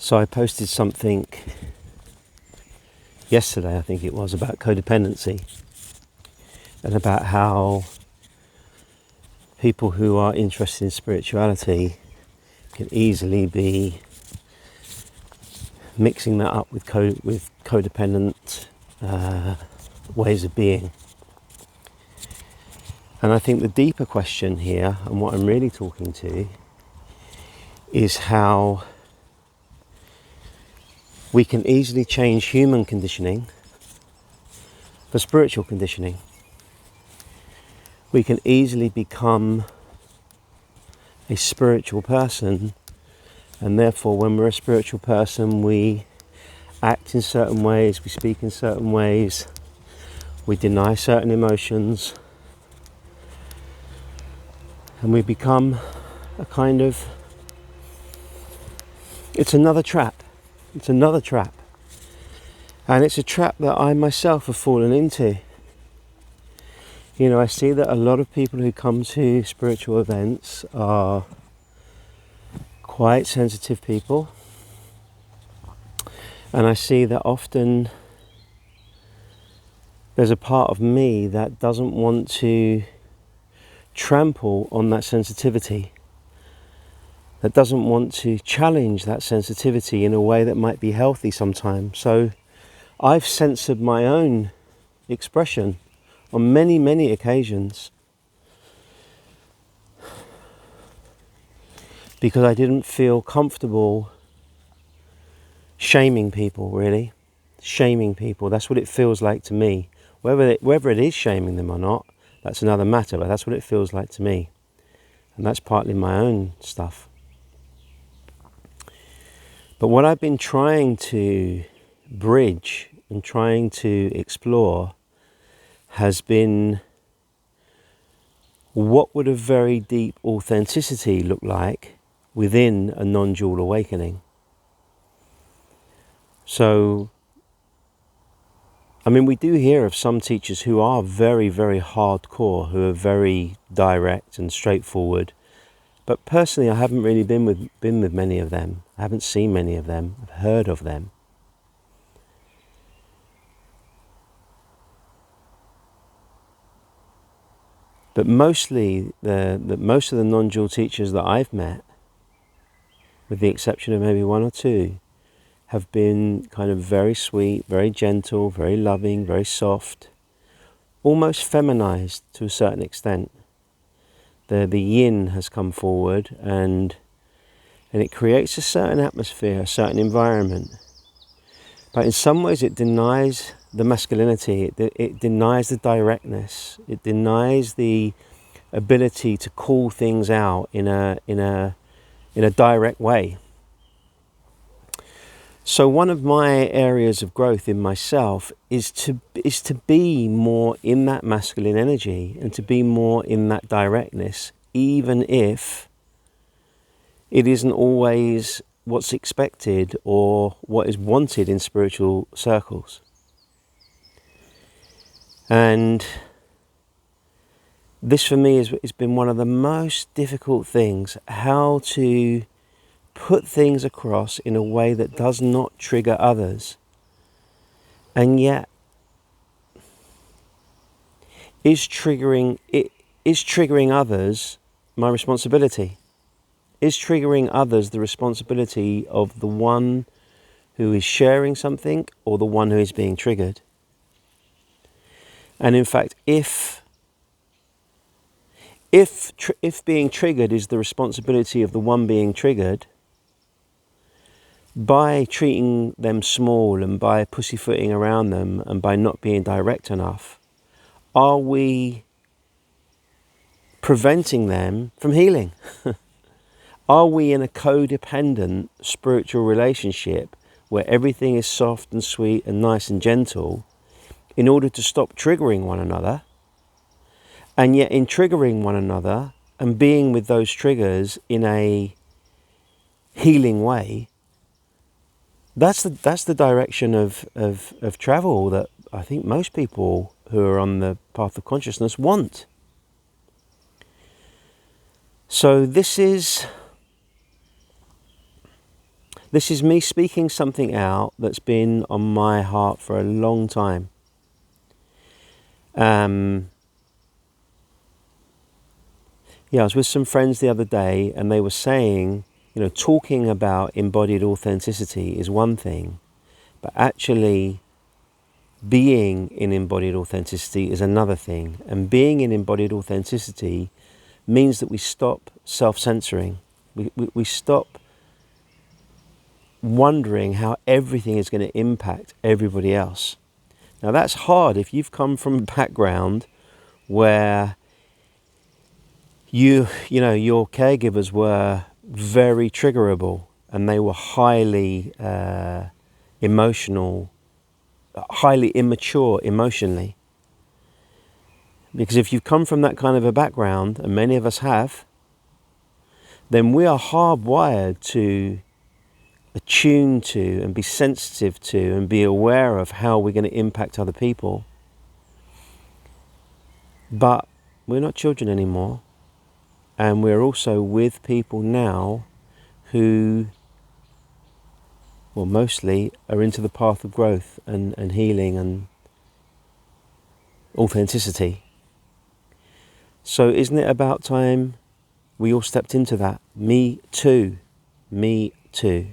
So I posted something yesterday, I think it was, about codependency and about how people who are interested in spirituality can easily be mixing that up with codependent ways of being. And I think the deeper question here, and what I'm really talking to, is how we can easily change human conditioning for spiritual conditioning. We can easily become a spiritual person, and therefore when we're a spiritual person we act in certain ways, we speak in certain ways, we deny certain emotions, and we become a kind of, it's another trap. And it's a trap that I myself have fallen into. You know, I see that a lot of people who come to spiritual events are quite sensitive people. And I see that often there's a part of me that doesn't want to trample on that sensitivity, that doesn't want to challenge that sensitivity in a way that might be healthy sometimes. So I've censored my own expression on many, many occasions because I didn't feel comfortable shaming people, really. Shaming people, that's what it feels like to me. Whether it is shaming them or not, that's another matter, but that's what it feels like to me. And that's partly my own stuff. But what I've been trying to bridge and trying to explore has been, what would a very deep authenticity look like within a non-dual awakening? So, I mean, we do hear of some teachers who are very, very hardcore, who are very direct and straightforward. But personally, I haven't really been with many of them. I haven't seen many of them. I've heard of them. But mostly, most of the non-dual teachers that I've met, with the exception of maybe one or two, have been kind of very sweet, very gentle, very loving, very soft, almost feminized to a certain extent. The yin has come forward, and it creates a certain atmosphere, a certain environment. But in some ways it denies the masculinity, it denies the directness, it denies the ability to call things out in a direct way. So one of my areas of growth in myself is to be more in that masculine energy and to be more in that directness, even if it isn't always what's expected or what is wanted in spiritual circles. And this for me has been one of the most difficult things, how to put things across in a way that does not trigger others, and yet is triggering others my responsibility? Is triggering others the responsibility of the one who is sharing something or the one who is being triggered? And in fact, if being triggered is the responsibility of the one being triggered, by treating them small and by pussyfooting around them and by not being direct enough, are we preventing them from healing? Are we in a codependent spiritual relationship where everything is soft and sweet and nice and gentle in order to stop triggering one another? And yet in triggering one another and being with those triggers in a healing way, that's the direction of travel that I think most people who are on the path of consciousness want. So this is This is me speaking something out that's been on my heart for a long time. I was with some friends the other day, and they were saying, talking about embodied authenticity is one thing, but actually being in embodied authenticity is another thing. And being in embodied authenticity means that we stop self-censoring. We stop wondering how everything is going to impact everybody else. Now that's hard if you've come from a background where your caregivers were very triggerable and they were highly emotional, highly immature emotionally. Because if you've come from that kind of a background, and many of us have, then we are hardwired to attune to and be sensitive to and be aware of how we're going to impact other people. But we're not children anymore, and we're also with people now who, well, mostly are into the path of growth and healing and authenticity. So isn't it about time we all stepped into that? Me too. Me too.